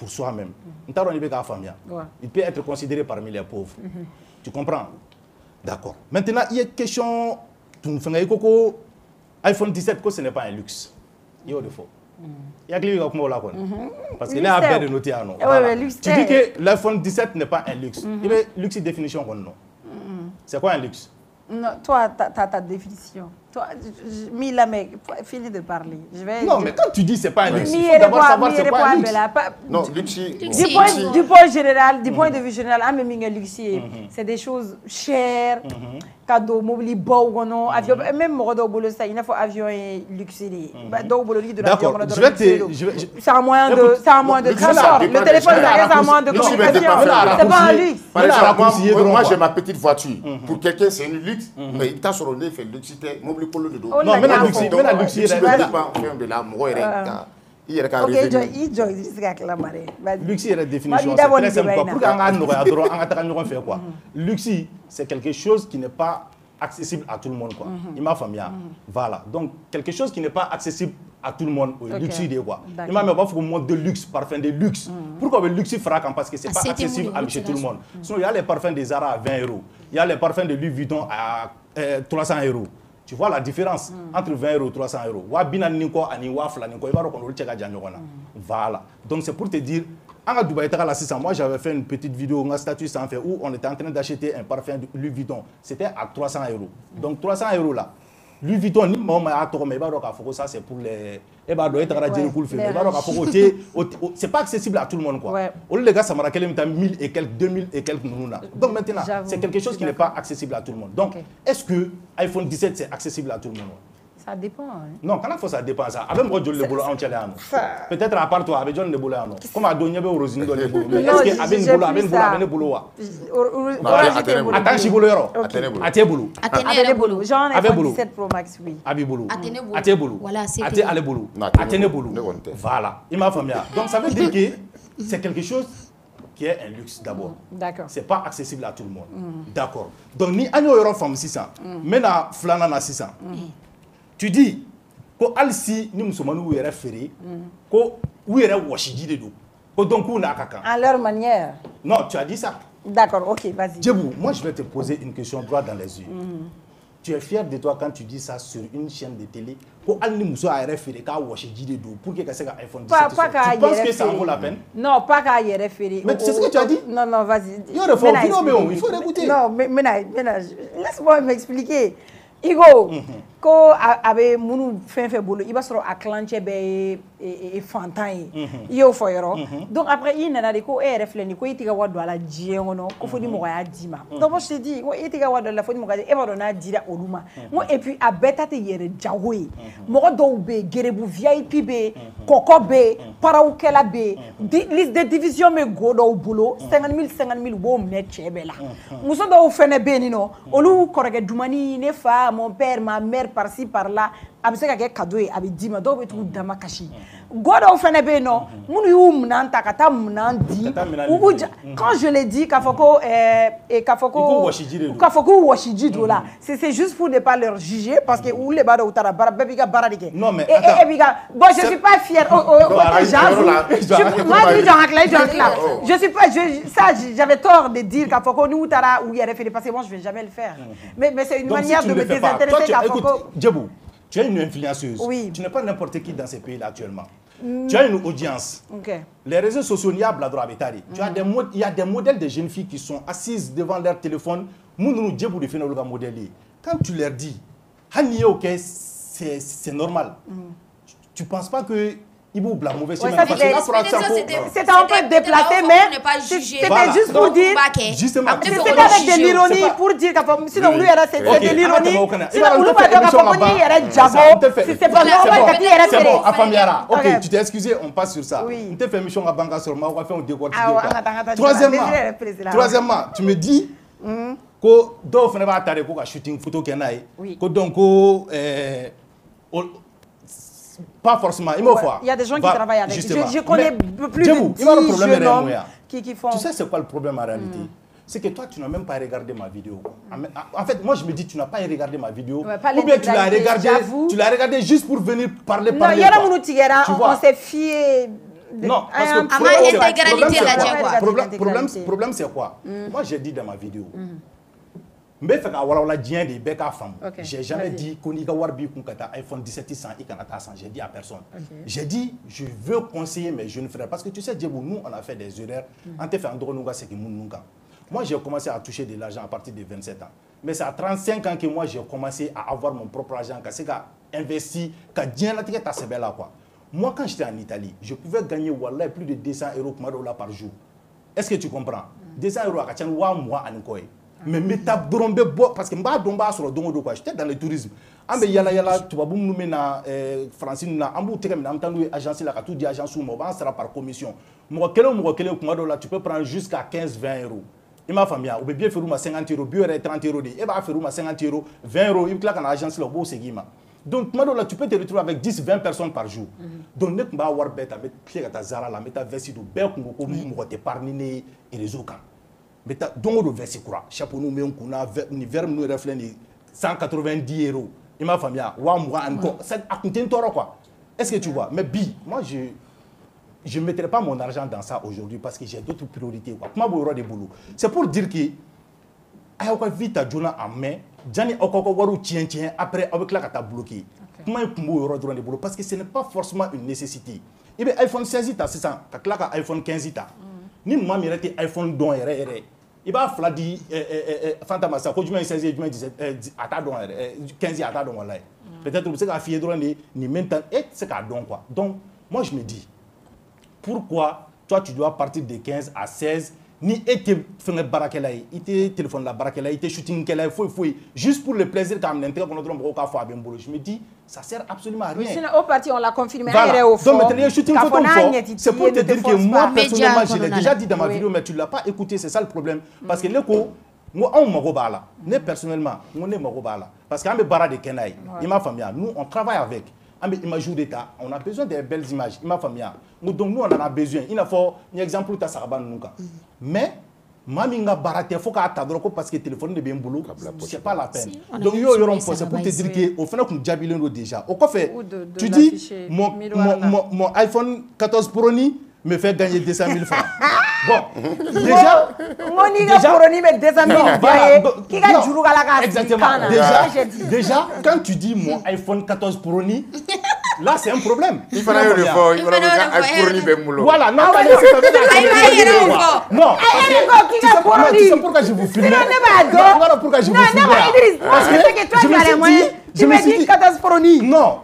pour soi-même. Il peut être considéré parmi les pauvres. Tu comprends? D'accord. Maintenant, il y a une question. iPhone 17, ce n'est pas un luxe. Il y a des faux. Il y a des parce que là, il y a des notés. Tu dis que l'iPhone 17 n'est pas un luxe. Il y a une luxe définition. C'est quoi un luxe? Non, toi, tu as ta définition. Toi, Mila, mec, finis de parler. Non, mais quand tu dis c'est pas un luxe, il faut d'abord savoir c'est quoi un luxe. Non, luxe. Du point général, du point de vue général, luxe, c'est des choses chères, cadeaux, mobilier, beau, avion, même boulot ça, il faut avion et luxe. D'accord, c'est un moyen de transport. Le téléphone, c'est un moyen de communication. C'est pas un luxe. Par exemple, moi j'ai ma petite voiture. Pour quelqu'un, c'est une luxe, mais il t'a sur le nez, fait luxe. Non, mais la luxe, luxe, c'est quelque chose qui n'est pas accessible à tout le monde. Il m'a famille. Voilà. Donc, quelque chose qui n'est pas accessible à tout le monde. Luxe, quoi. Il m'a pas fait mode de luxe, parfum de luxe. Pourquoi le luxe frappe? Parce que c'est pas accessible à chez tout le monde. Sinon, il y a les parfums des Zara à 20 €. Il y a les parfums de Louis Vuitton à 300 €. Tu vois la différence entre 20 € et 300 €. Voilà. Donc c'est pour te dire, moi j'avais fait une petite vidéo, un statut sans fait, où on était en train d'acheter un parfum de Louis Vuitton. C'était à 300 €. Donc 300 € là. Louis Vuitton, ça c'est pour les. C'est pas accessible à tout le monde. Les gars, ça m'a rappelé 1000 et quelques, 2000 et quelques. Donc maintenant, c'est quelque chose qui n'est pas accessible à tout le monde. Donc, est-ce que iPhone 17 c'est accessible à tout le monde? Ça dépend. Non, quand ça dépend ça. Avec moi, je le boulot en Tchèlène. Peut-être à part toi, avec John le boulot. Comme à Donia Rosine dans le boulot. Mais est-ce qu'il y a un boulot? Attends, je boulot. Attends, boulot. Attends, Jean iPhone 17 Pro Max, oui. Abibolo. Attends, boulot. Voilà, c'est allez boulot. Attends, boulot. Voilà. Il m'a famille. Donc ça veut dire que c'est quelque chose qui est un luxe d'abord. D'accord. C'est pas accessible à tout le monde. D'accord. Donc ni agno euro femme 600. Maintenant flana na 600. Tu dis ko alsi ni musomanu où yere féré ko où yere washiji de do. Ko donc on a kaka. À leur manière. Non, tu as dit ça. D'accord, OK, vas-y. Djebou, moi je vais te poser une question droit dans les yeux. Tu es fier de toi quand tu dis ça sur une chaîne de télé ko alni muso a yere féré ka washiji de do pour que ça ga iPhone 17. Tu penses que ça vaut la peine? Non, pas qu'à yere féré. Mais c'est ce que tu as dit? Non, non, vas-y. Il faut écouter. Non, mais laisse-moi m'expliquer. Igo, ko abe munu fait bolo, il va se acclancher et fantain. Yo foyero. Donc après il n'a de ko reflète ko itiga wado ala diengono ko fodi mo ya dima. Donc moi je te dis ko itiga wado la fodi mo ga e ba dona dira oluma. Mo et puis abeta te yere jawe. Mo do be gerebu VIP be, koko be, paraukela be. Liste de division me go do bolo 50 000 bo me chebela. Muso do fene be ni no. Olu korege dumani ne fa mon père, ma mère, par-ci, par-là, avec un cadeau, avec 10 000 dollars, tout dans ma cachée. Godo fene be no, munu yu mnanta kata mnandi. Quand je l'ai dit, kafoko washiji do là, c'est juste pour ne pas leur juger parce que ou les bada ou tara bara bebiga baradike. Non mais bon, je suis pas fière. Je suis pas, ça j'avais tort de dire kafoko nous tara ou yere fait parce que moi je vais jamais le faire. Mais c'est une manière de me désintéresser kafoko. Djebou, tu es une influenceuse. Oui. Tu n'es pas n'importe qui dans ces pays-là actuellement. Tu as une audience. Okay. Les réseaux sociaux, il y a Bladro Abetari. Il y a des modèles de jeunes filles qui sont assises devant leur téléphone. Quand tu leur dis, c'est normal. Tu ne penses pas que ils vous blâment mauvais chemin. C'était un peu déplacé, mais c'était juste pour dire. Justement. C'était avec de l'ironie pour dire que sinon lui c'était de l'ironie. Sinon lui pas dire que c'est pas normal qu'il ait c'est bon, Afamiara. Ok, tu t'es excusé, on passe sur ça. On t'a fait mission à Banga sur moi, on va faire un décortique. Troisièmement, tu me dis que d'autres ne va pas t'arrêter pour shooting photo qu'il y en a. Que donc pas forcément, il y a des gens qui travaillent avec. Je connais plus de 10 jeunes hommes qui font. Tu sais c'est quoi le problème en réalité? C'est que toi, tu n'as même pas regardé ma vidéo. En fait, moi, je me dis, tu n'as pas regardé ma vidéo. Ou bien tu l'as regardé juste pour venir parler. Non, on s'est fié Non, parce que problème c'est quoi? Moi j'ai dit dans ma vidéo. J'ai jamais dit qu'on y a iPhone 17 100 j'ai dit à personne. J'ai dit je veux conseiller mais je ne ferai pas parce que tu sais nous on a fait des erreurs. Moi j'ai commencé à toucher de l'argent à partir de 27 ans. Mais c'est à 35 ans que moi j'ai commencé à avoir mon propre argent, qu'à investir, qu'à bien la ticket là quoi. Moi quand j'étais en Italie, je pouvais gagner wallah plus de 200 € par jour. Est-ce que tu comprends? 200 € à Kachan wa mois en quoi? Mais métab drombe parce que mba domba sur dongo quoi. J'étais dans le tourisme. Ambe yala tu vas boum nous na Francine na ambu tegem na amtandu agence la ka tout di agence ou on sera par commission. Moi kele kuma do là tu peux prendre jusqu'à 15-20 €. Il m'a famille ou bien faire 50 €, bio 30 €, et va faire 50 €, 20 €, il claque en agence là beau seguima. Donc moi là tu peux te retrouver avec 10-20 personnes par jour. Donc ne pas avoir bête avec clé ta zara la meta versi do be ko mo te parniner et les autres. Meta donc do versi quoi. Chapeau nous men kuna ni verbe nous reflet ni 190 €. Il m'a famille wa moi encore ça a coûté toro quoi. Est-ce que tu vois? Mais moi je ne mettrai pas mon argent dans ça aujourd'hui parce que j'ai d'autres priorités. C'est pour dire que Ayoka vite à Jona en main, Jani Okoko Waru tient après avec la cata bloqué. Comment il peut de boulot parce que ce n'est pas forcément une nécessité. Il y a iPhone 16 c'est ça, t'as iPhone 15 ni moi m'irrité iPhone don il va fladi fantamasa ko juma 16 juma 17 ata don 15 ata don wallahi. Peut-être que c'est qu'à fier ni maintenant et c'est qu'à don quoi. Donc moi je me dis pourquoi toi tu dois partir de 15 à 16 ni été faire barakela il te téléphone la barakela il te shooting kela faut juste pour le plaisir quand même l'intérêt qu'on a droit à faire bien boulot. Je me dis ça sert absolument à rien. Sinon au parti on l'a confirmé au fond. Donc maintenant shooting photo c'est pour te dire que moi personnellement je l'ai déjà dit dans ma vidéo mais tu l'as pas écouté, c'est ça le problème parce que les ko moi on m'a robala ne personnellement on est m'a robala parce qu'on me bara de kenai il m'a famille nous on travaille avec image d'État, on a besoin de belles images. Donc nous on en a besoin. Il faut un exemple ta sarban nuka. Mais maminga barate faut qu'à t'adroko parce que le téléphone de bien boulot, c'est pas la peine. Donc yo c'est pour te dire que au final qu'on jabileno déjà. Au fait, tu dis mon iPhone 14 Pro ni me fait gagner 200 000 francs. Bon, déjà déjà, quand tu dis mon iPhone 14 Pro ni, là c'est un problème. Il fallait le faire, il fallait le voilà, non, non, tu sais pourquoi je vous filme. Voilà pourquoi je vous filme. Parce que je me suis dit 14 Pro ni. Non,